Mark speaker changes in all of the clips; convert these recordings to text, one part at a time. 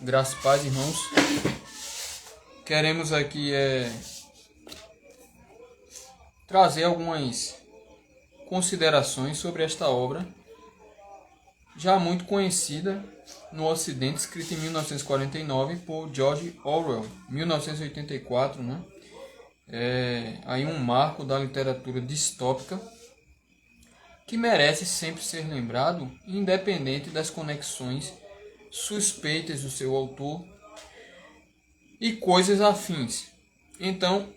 Speaker 1: Graças e paz, irmãos. Queremos aqui trazer algumas considerações sobre esta obra, já muito conhecida no Ocidente, escrita em 1949 por George Orwell, 1984, né? Aí um marco da literatura distópica que merece sempre ser lembrado, independente das conexões suspeitas do seu autor e coisas afins. Então,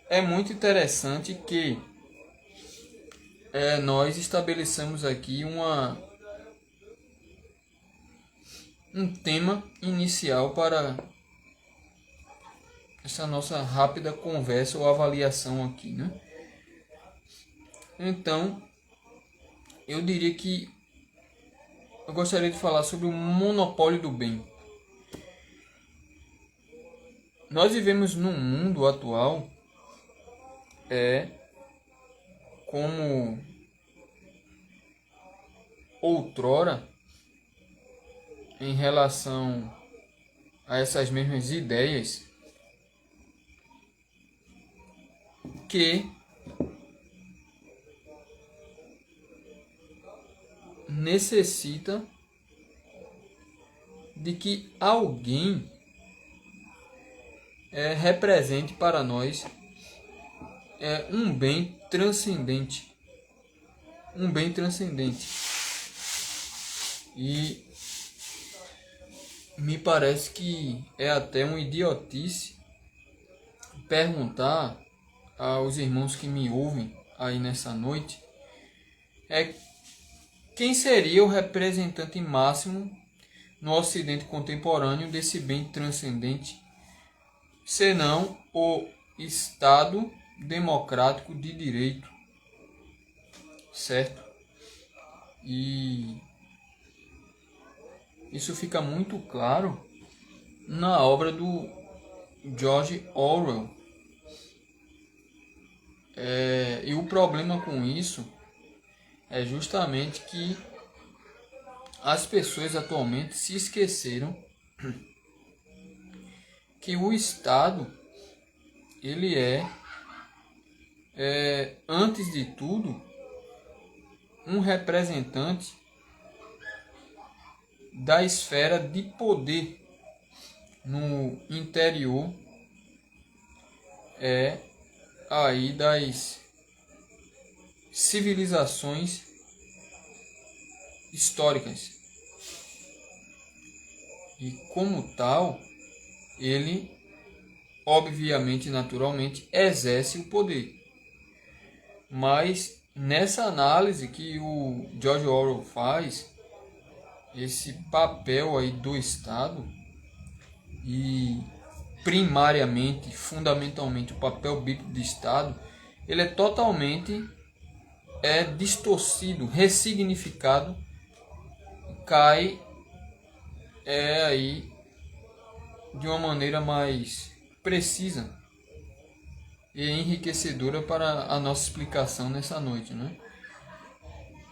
Speaker 1: é muito interessante que nós estabelecemos aqui um tema inicial para essa nossa rápida conversa ou avaliação aqui, né? Então, eu diria que eu gostaria de falar sobre o monopólio do bem. Nós vivemos num mundo atual como outrora, em relação a essas mesmas ideias, que necessita de que alguém represente para nós um bem transcendente. Um bem transcendente. E me parece que é até uma idiotice perguntar aos irmãos que me ouvem aí nessa noite quem seria o representante máximo no Ocidente contemporâneo desse bem transcendente, senão o Estado democrático de direito, certo? E isso fica muito claro na obra do George Orwell. E o problema com isso é justamente que as pessoas atualmente se esqueceram que o Estado, ele antes de tudo, um representante da esfera de poder no interior aí das civilizações históricas. E como tal, ele obviamente, naturalmente, exerce o poder. Mas nessa análise que o George Orwell faz, esse papel aí do Estado e primariamente, fundamentalmente, o papel bíblico do Estado, ele é totalmente distorcido, ressignificado, cai aí de uma maneira mais precisa e enriquecedora para a nossa explicação nessa noite, né?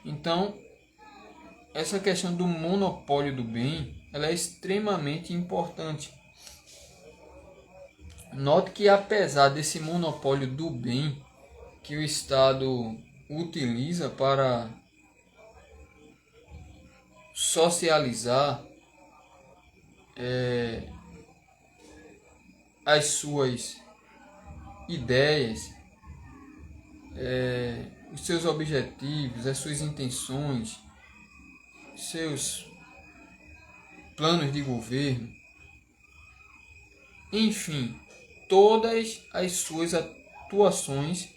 Speaker 1: Então, essa questão do monopólio do bem, ela é extremamente importante. Note que apesar desse monopólio do bem que o Estado utiliza para socializar as suas ideias, os seus objetivos, as suas intenções, seus planos de governo, enfim, todas as suas atuações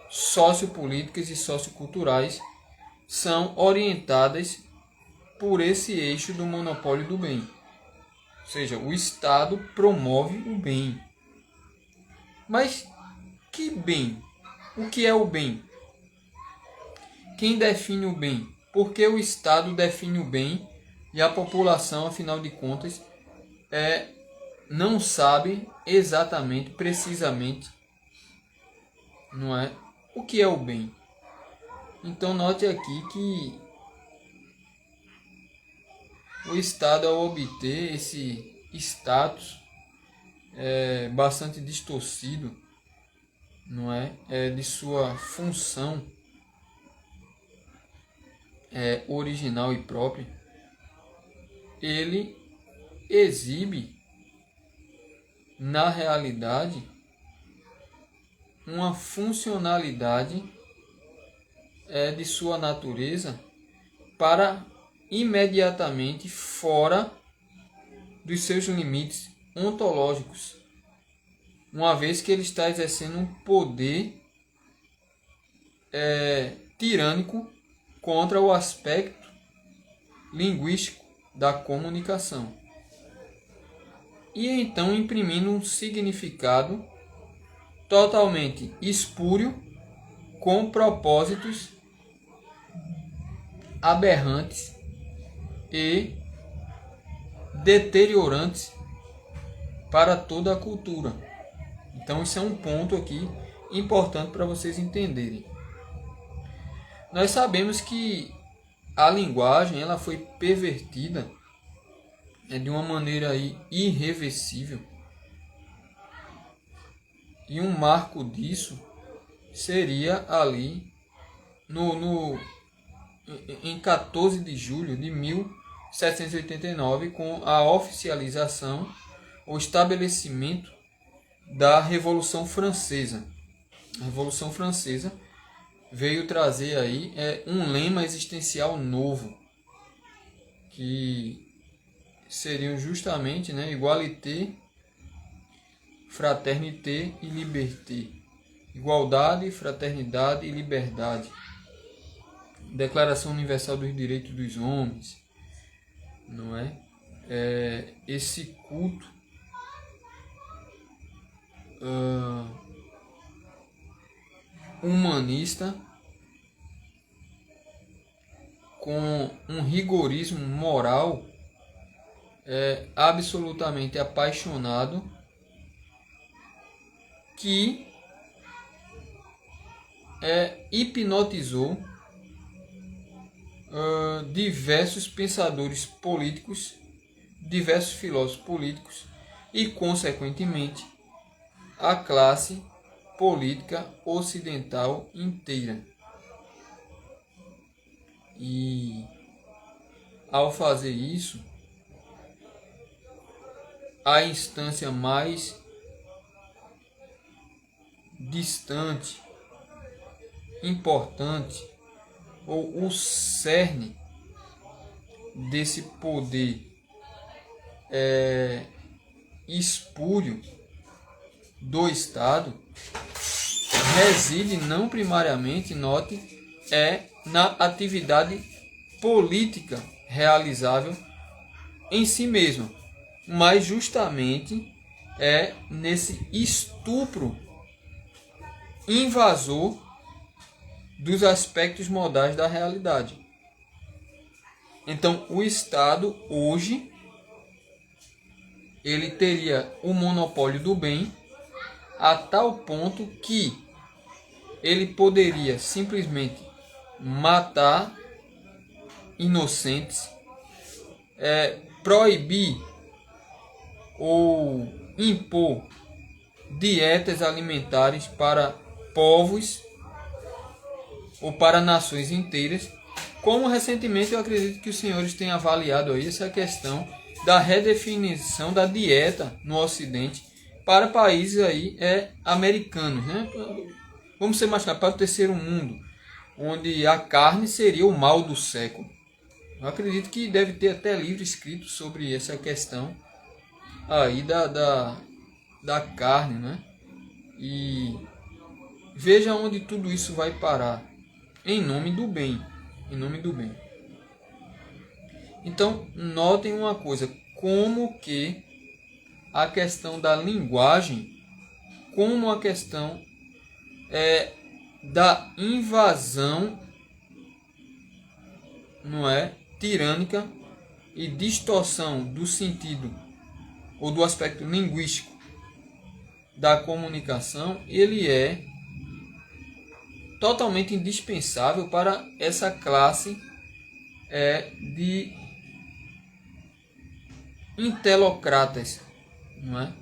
Speaker 1: sociopolíticas e socioculturais são orientadas por esse eixo do monopólio do bem. Ou seja, o Estado promove o bem. Mas que bem? O que é o bem? Quem define o bem? Por que o Estado define o bem e a população, afinal de contas, não sabe exatamente, precisamente, não é, o que é o bem? Então note aqui que o Estado, ao obter esse status bastante distorcido, não é, de sua função original e própria, ele exibe na realidade uma funcionalidade de sua natureza para imediatamente fora dos seus limites ontológicos, uma vez que ele está exercendo um poder tirânico contra o aspecto linguístico da comunicação, e então imprimindo um significado totalmente espúrio com propósitos aberrantes e deteriorantes para toda a cultura. Então isso é um ponto aqui importante para vocês entenderem. Nós sabemos que a linguagem ela foi pervertida de uma maneira aí irreversível. E um marco disso seria ali em 14 de julho de 1789, com a oficialização, o estabelecimento da Revolução Francesa. A Revolução Francesa veio trazer aí um lema existencial novo, que seriam justamente, igualité, fraternité e liberté. Igualdade, fraternidade e liberdade. Declaração Universal dos Direitos dos Homens, não é? Esse culto humanista com um rigorismo moral absolutamente apaixonado, que hipnotizou diversos pensadores políticos, diversos filósofos políticos e, consequentemente, a classe política ocidental inteira. E, ao fazer isso, a instância mais distante, importante, ou o cerne desse poder espúrio do Estado reside não primariamente, note, na atividade política realizável em si mesma, mas justamente nesse estupro invasor dos aspectos modais da realidade. Então, o Estado hoje ele teria o monopólio do bem a tal ponto que ele poderia simplesmente matar inocentes, proibir ou impor dietas alimentares para povos ou para nações inteiras, como recentemente eu acredito que os senhores têm avaliado aí essa questão da redefinição da dieta no Ocidente para países aí americanos, né? Vamos ser mais claros, para o terceiro mundo, onde a carne seria o mal do século. Eu acredito que deve ter até livro escrito sobre essa questão aí da carne, né? E veja onde tudo isso vai parar. Em nome do bem. Em nome do bem. Então, notem uma coisa. Como que a questão da linguagem, como a questão da invasão, não é, tirânica e distorção do sentido ou do aspecto linguístico da comunicação, ele é totalmente indispensável para essa classe de intelocratas, não é?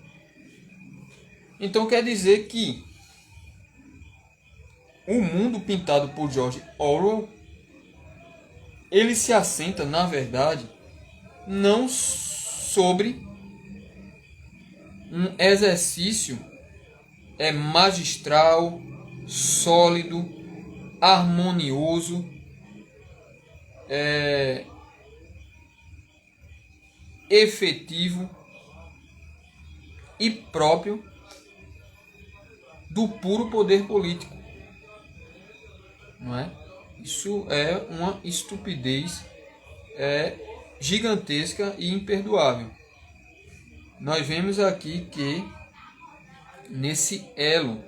Speaker 1: Então quer dizer que o mundo pintado por George Orwell, ele se assenta, na verdade, não sobre um exercício magistral, sólido, harmonioso, efetivo e próprio do puro poder político, não é? Isso é uma estupidez gigantesca e imperdoável. Nós vemos aqui que nesse elo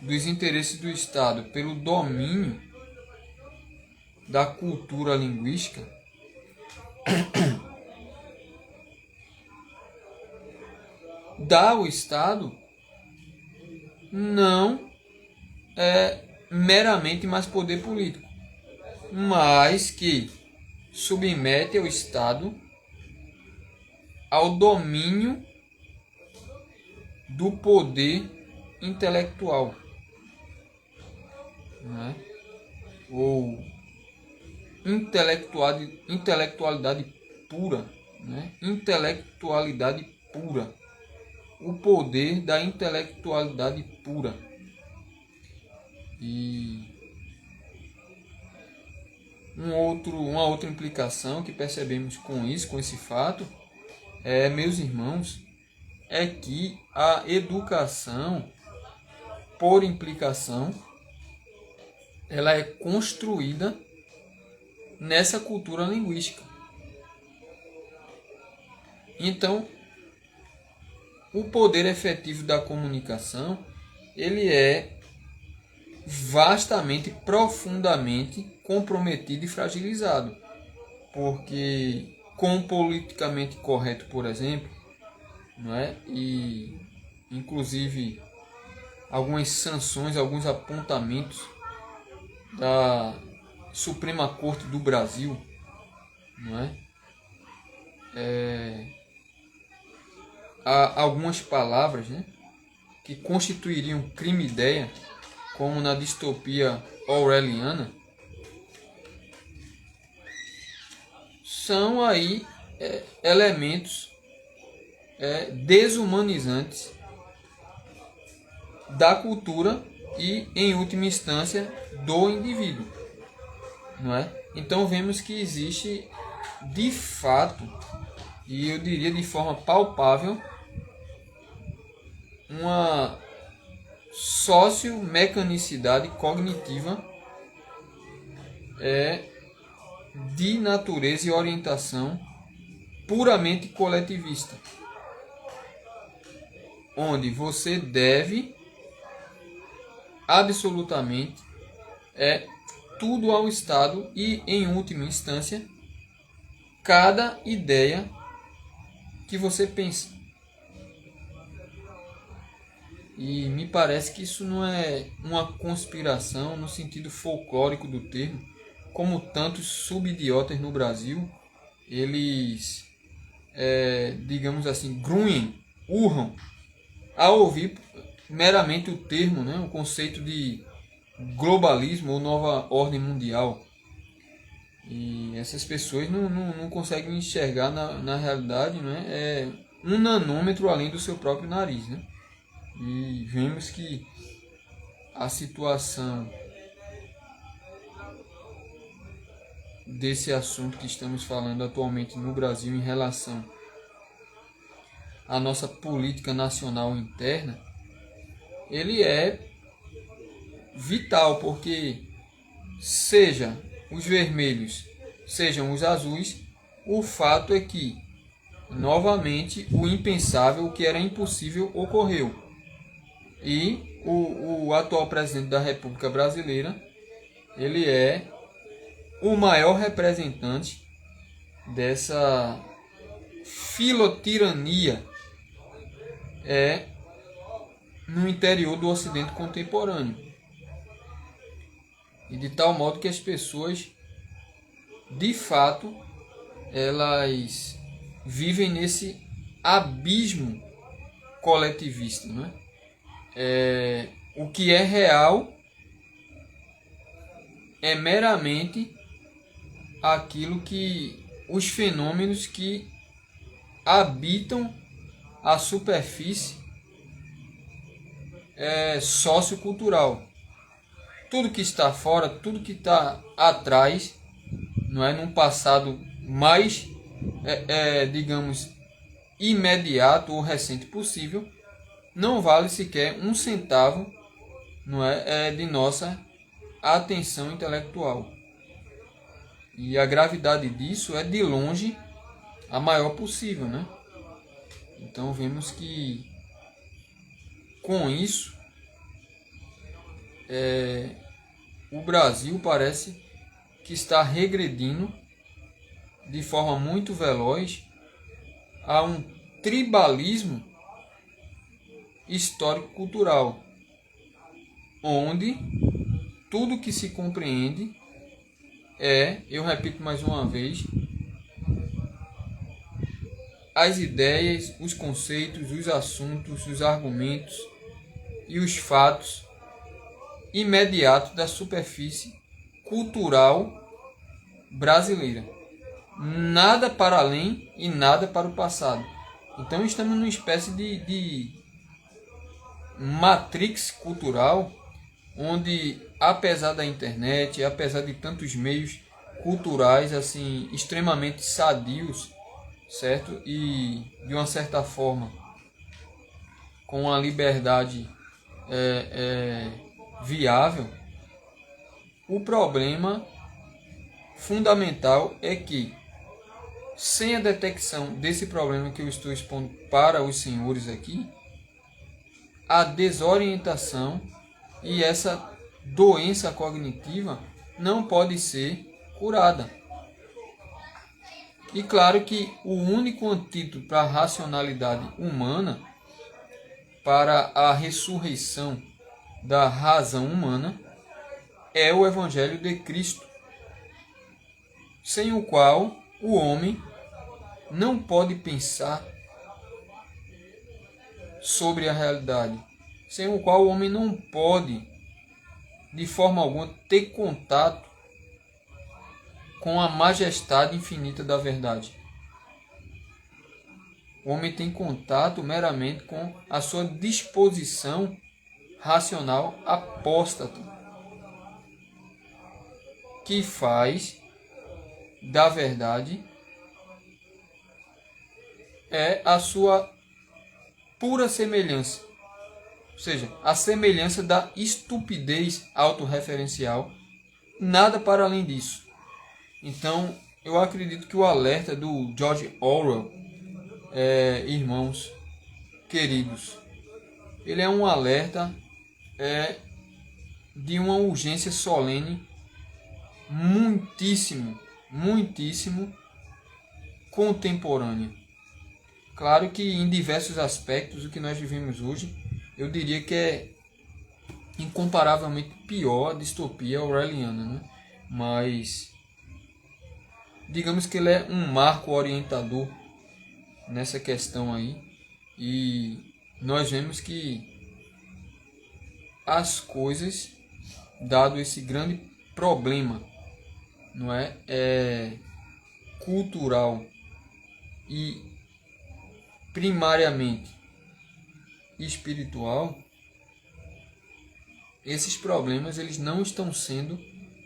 Speaker 1: dos interesses do Estado pelo domínio da cultura linguística, dá ao Estado não meramente mais poder político, mas que submete ao Estado ao domínio do poder intelectual, né? Ou intelectualidade pura, né? Intelectualidade pura, o poder da intelectualidade pura. E uma outra implicação que percebemos com isso, com esse fato, meus irmãos, é que a educação, por implicação, ela é construída nessa cultura linguística. Então, o poder efetivo da comunicação, ele é vastamente, profundamente comprometido e fragilizado, porque com o politicamente correto, por exemplo, não é? E inclusive algumas sanções, alguns apontamentos da Suprema Corte do Brasil, não é? Há algumas palavras, né, que constituiriam crime-ideia, como na distopia orwelliana, são aí elementos desumanizantes da cultura e, em última instância, do indivíduo, não é? Então vemos que existe, de fato, e eu diria de forma palpável, uma sociomecanicidade cognitiva de natureza e orientação puramente coletivista, onde você deve absolutamente tudo ao Estado e, em última instância, cada ideia que você pensa. E me parece que isso não é uma conspiração no sentido folclórico do termo, como tantos subidiotas no Brasil, eles, digamos assim, grunhem, urram, ao ouvir meramente o termo, né, o conceito de globalismo ou nova ordem mundial. E essas pessoas não conseguem enxergar na realidade, né, um nanômetro além do seu próprio nariz, né? E vemos que a situação desse assunto que estamos falando atualmente no Brasil em relação à nossa política nacional interna, ele é vital, porque seja os vermelhos, sejam os azuis, o fato é que, novamente, o impensável, o que era impossível, ocorreu. E o atual presidente da República Brasileira, ele é o maior representante dessa filotirania no interior do Ocidente contemporâneo. E de tal modo que as pessoas, de fato, elas vivem nesse abismo coletivista, né? O que é real é meramente aquilo que os fenômenos que habitam a superfície sociocultural. Tudo que está fora, tudo que está atrás, não é, num passado mais, digamos, imediato ou recente possível, não vale sequer um centavo, não é, de nossa atenção intelectual. E a gravidade disso é de longe a maior possível, né? Então vemos que com isso o Brasil parece que está regredindo de forma muito veloz a um tribalismo histórico-cultural, onde tudo que se compreende eu repito mais uma vez, as ideias, os conceitos, os assuntos, os argumentos e os fatos imediatos da superfície cultural brasileira. Nada para além e nada para o passado. Então estamos numa espécie de matrix cultural, onde apesar da internet, apesar de tantos meios culturais assim extremamente sadios, certo? E de uma certa forma com a liberdade viável, o problema fundamental é que sem a detecção desse problema que eu estou expondo para os senhores aqui, a desorientação e essa doença cognitiva não pode ser curada. E claro que o único antídoto para a racionalidade humana, para a ressurreição da razão humana, é o Evangelho de Cristo, sem o qual o homem não pode pensar sobre a realidade, sem o qual o homem não pode, de forma alguma, ter contato com a majestade infinita da verdade. O homem tem contato meramente com a sua disposição racional apóstata, que faz da verdade a sua pura semelhança, ou seja, a semelhança da estupidez autorreferencial, nada para além disso. Então, eu acredito que o alerta do George Orwell, irmãos queridos, ele é um alerta de uma urgência solene muitíssimo contemporânea. Claro que em diversos aspectos o que nós vivemos hoje, eu diria que é incomparavelmente pior a distopia orwelliana, né? Mas digamos que ele é um marco orientador nessa questão aí, e nós vemos que as coisas, dado esse grande problema, não é, cultural e primariamente espiritual, esses problemas eles não estão sendo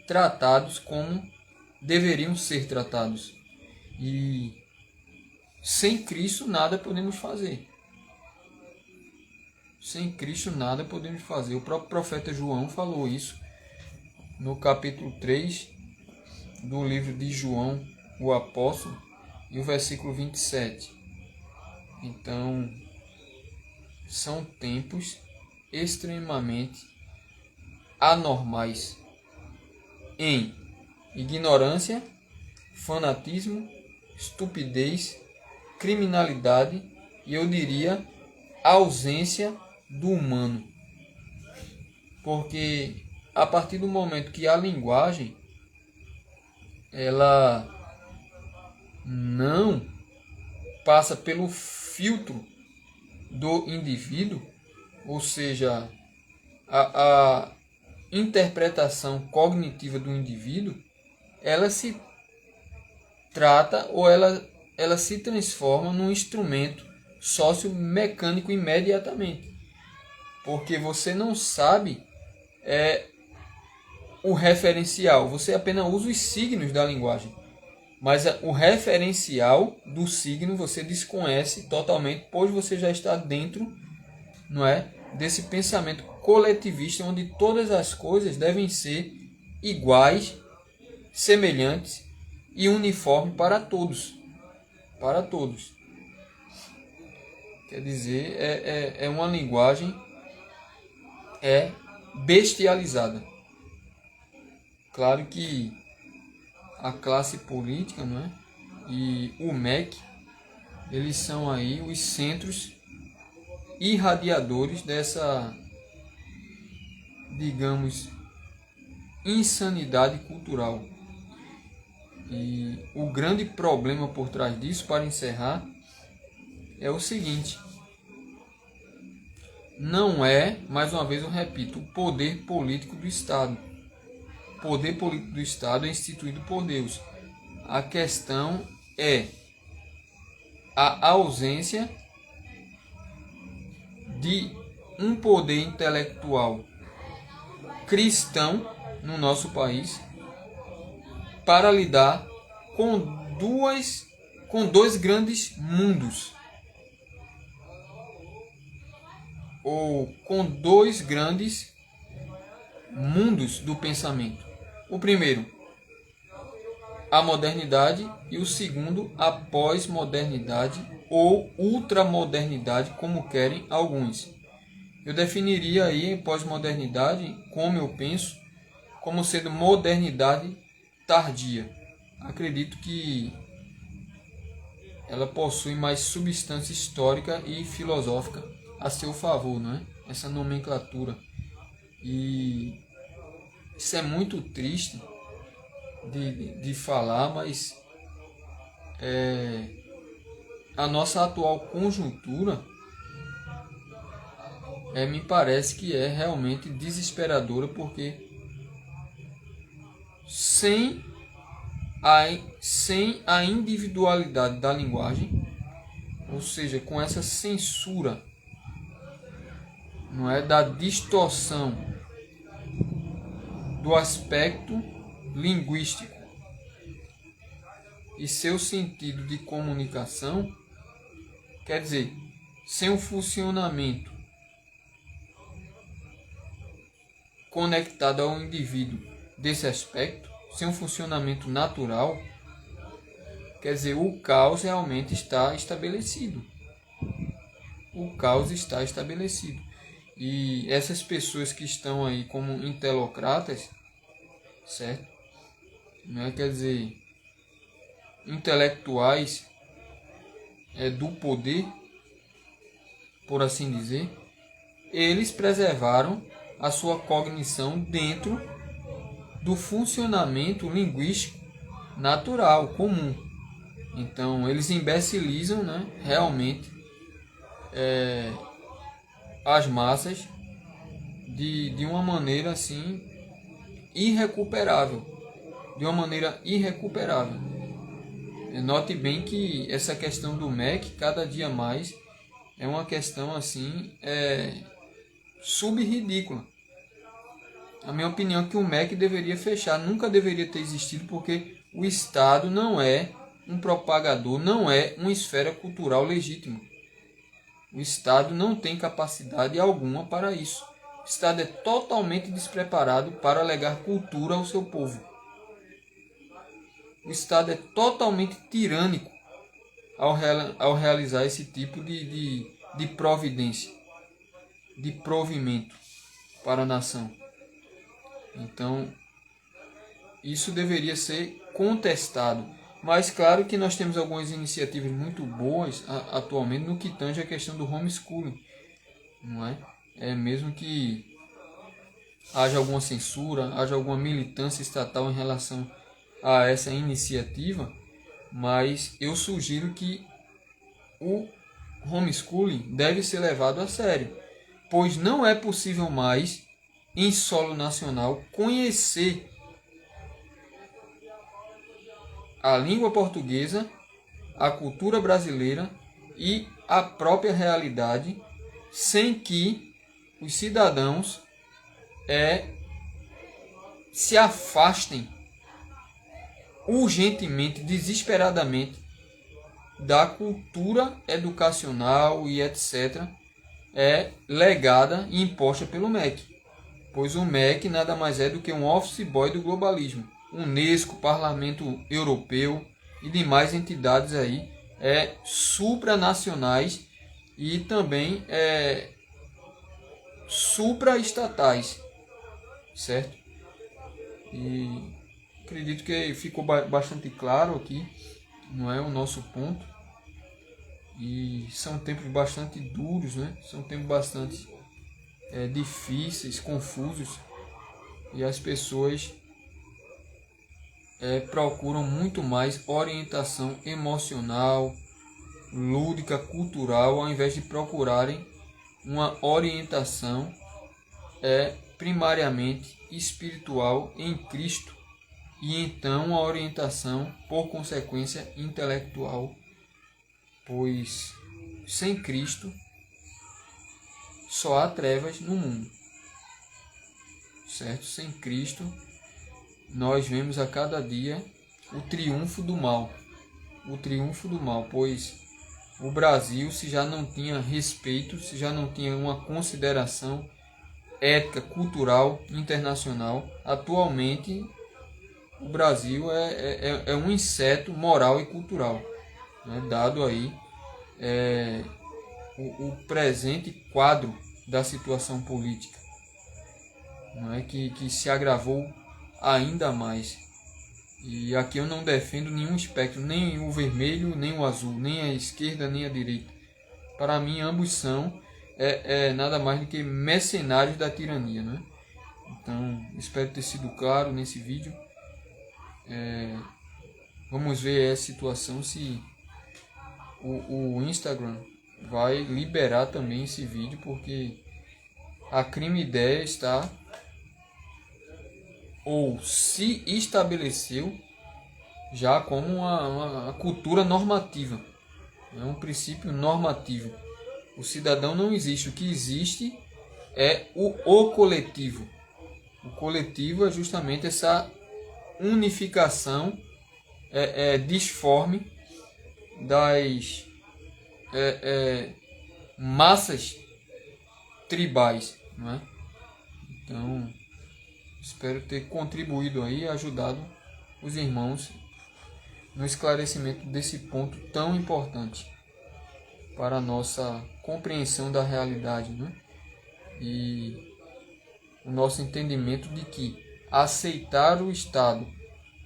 Speaker 1: tratados como deveriam ser tratados. E sem Cristo nada podemos fazer. Sem Cristo nada podemos fazer. O próprio profeta João falou isso no capítulo 3 do livro de João, o apóstolo, e o versículo 27. Então, são tempos extremamente anormais em ignorância, fanatismo, estupidez, criminalidade e eu diria ausência do humano. Porque a partir do momento que a linguagem ela não passa pelo filtro do indivíduo, ou seja, a interpretação cognitiva do indivíduo, ela se trata ou ela se transforma num instrumento sociomecânico imediatamente. Porque você não sabe o referencial, você apenas usa os signos da linguagem. Mas o referencial do signo você desconhece totalmente, pois você já está dentro, não é, desse pensamento coletivista onde todas as coisas devem ser iguais, semelhantes e uniformes para todos. Para todos. Quer dizer, é uma linguagem bestializada. Claro que a classe política, não é? E o MEC, eles são aí os centros irradiadores dessa, digamos, insanidade cultural. E o grande problema por trás disso, para encerrar, é o seguinte: não é, mais uma vez eu repito, o poder político do Estado. O poder político do Estado é instituído por Deus. A questão é a ausência de um poder intelectual cristão no nosso país para lidar com dois grandes mundos, ou com dois grandes mundos do pensamento. O primeiro, a modernidade, e o segundo, a pós-modernidade ou ultramodernidade, como querem alguns. Eu definiria aí pós-modernidade, como eu penso, como sendo modernidade tardia. Acredito que ela possui mais substância histórica e filosófica a seu favor, não é? Essa nomenclatura. E isso é muito triste de falar, mas a nossa atual conjuntura me parece que é realmente desesperadora, porque sem a individualidade da linguagem, ou seja, com essa censura, não é, da distorção do aspecto linguístico e seu sentido de comunicação, quer dizer, sem um funcionamento conectado ao indivíduo desse aspecto, sem um funcionamento natural, quer dizer, o caos realmente está estabelecido. O caos está estabelecido. E essas pessoas que estão aí como intelocratas, certo? Não é, quer dizer, intelectuais do poder, por assim dizer, eles preservaram a sua cognição dentro do funcionamento linguístico natural, comum. Então, eles imbecilizam, né, realmente as massas de uma maneira assim irrecuperável. De uma maneira irrecuperável. Note bem que essa questão do MEC, cada dia mais, é uma questão assim subridícula. A minha opinião é que o MEC deveria fechar, nunca deveria ter existido, porque o Estado não é um propagador, não é uma esfera cultural legítima. O Estado não tem capacidade alguma para isso. O Estado é totalmente despreparado para legar cultura ao seu povo. O Estado é totalmente tirânico ao realizar esse tipo de providência, de provimento para a nação. Então, isso deveria ser contestado. Mas claro que nós temos algumas iniciativas muito boas atualmente no que tange a questão do homeschooling, não é? Mesmo que haja alguma censura, haja alguma militância estatal em relação a essa iniciativa, mas eu sugiro que o homeschooling deve ser levado a sério, pois não é possível mais, em solo nacional, conhecer a língua portuguesa, a cultura brasileira e a própria realidade, sem que os cidadãos se afastem urgentemente, desesperadamente, da cultura educacional e etc. Legada e imposta pelo MEC. Pois o MEC nada mais é do que um office boy do globalismo. Unesco, Parlamento Europeu e demais entidades aí supranacionais e também supraestatais, certo? E acredito que ficou bastante claro aqui, não é, o nosso ponto. E são tempos bastante duros, né? São tempos bastante difíceis, confusos, e as pessoas procuram muito mais orientação emocional, lúdica, cultural, ao invés de procurarem uma orientação primariamente espiritual em Cristo, e então uma orientação, por consequência, intelectual, pois sem Cristo só há trevas no mundo, certo? Sem Cristo nós vemos a cada dia o triunfo do mal, pois o Brasil, se já não tinha respeito, se já não tinha uma consideração ética, cultural, internacional, atualmente o Brasil é um inseto moral e cultural, né? Dado aí o presente quadro da situação política, não é? que se agravou ainda mais. E aqui eu não defendo nenhum espectro, nem o vermelho, nem o azul, nem a esquerda, nem a direita. Para mim, ambos são nada mais do que mercenários da tirania, né? Então, espero ter sido claro nesse vídeo. Vamos ver a situação, se o Instagram vai liberar também esse vídeo, porque a Crime Ideia está, ou se estabeleceu já como uma cultura normativa, é um princípio normativo. O cidadão não existe, o que existe é o coletivo. O coletivo é justamente essa unificação disforme das massas tribais, não é? Então, espero ter contribuído aí, ajudado os irmãos no esclarecimento desse ponto tão importante para a nossa compreensão da realidade, né? E o nosso entendimento de que aceitar o Estado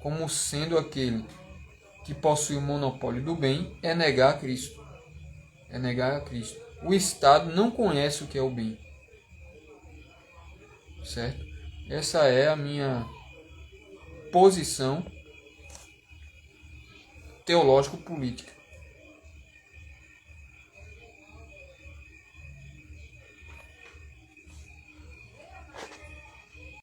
Speaker 1: como sendo aquele que possui o monopólio do bem é negar a Cristo. É negar a Cristo. O Estado não conhece o que é o bem, certo? Essa é a minha posição teológico-política.